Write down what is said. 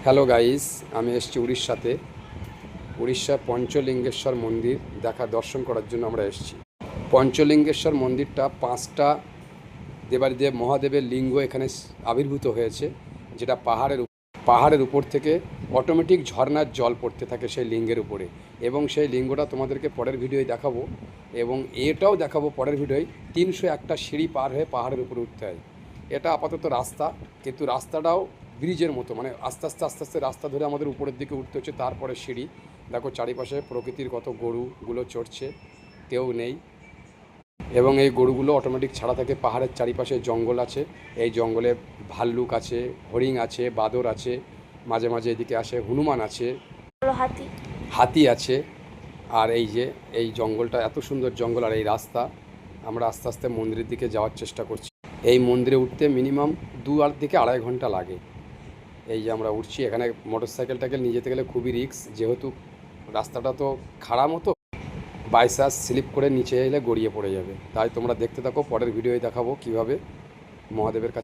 Hello guys, আমি এসেছি উড়িষ্যাতে। উড়িষ্যার পঞ্চলিঙ্গেশ্বর মন্দির দর্শন করার জন্য আমরা এসেছি। পঞ্চলিঙ্গেশ্বর মন্দিরটা 5টা দেবাদিদেব মহাদেবের লিঙ্গ এখানে আবির্ভূত হয়েছে, যেটা পাহাড়ের উপর থেকে অটোমেটিক ঝর্ণার জল পড়তে থাকে সেই লিঙ্গের উপরে। এবং সেই লিঙ্গটা তোমাদেরকে পরের ভিডিওয় দেখাবো, এবং এটাও দেখাবো পরের ভিডিওয়। 301টা সিঁড়ি পার হয়ে পাহাড়ের উপরে উঠতে হয়। এটা আপাতত রাস্তা, কিন্তু রাস্তাটাও ব্রিজের মতো, মানে আস্তে আস্তে আস্তে আস্তে রাস্তা ধরে আমাদের উপরের দিকে উঠতে হচ্ছে, তারপরে সিঁড়ি। দেখো চারিপাশে প্রকৃতির কত গরুগুলো চড়ছে, কেউ নেই। এবং এই গরুগুলো অটোমেটিক ছাড়া থাকে। পাহাড়ের চারিপাশে জঙ্গল আছে, এই জঙ্গলে ভাল্লুক আছে, হরিণ আছে, বাদর আছে, মাঝে মাঝে এদিকে আসে হনুমান আছে, হাতি আছে। আর এই জঙ্গলটা এত সুন্দর জঙ্গল, আর এই রাস্তা। আমরা আস্তে আস্তে মন্দিরের দিকে যাওয়ার চেষ্টা করছি। এই মন্দিরে উঠতে মিনিমাম 2 থেকে 2.5 ঘন্টা লাগে। এই যে আমরা উঠছি, এখানে মোটরসাইকেলটাকে নিয়ে যেতে গেলে খুবই রিস্ক, যেহেতু রাস্তাটা তো খাড়া মতো। বাইচান্স স্লিপ করে নিচে এলে গড়িয়ে পড়ে যাবে। তাই তোমরা দেখতে থাকো, পরের ভিডিওয় দেখাবো কীভাবে মহাদেবের কাছে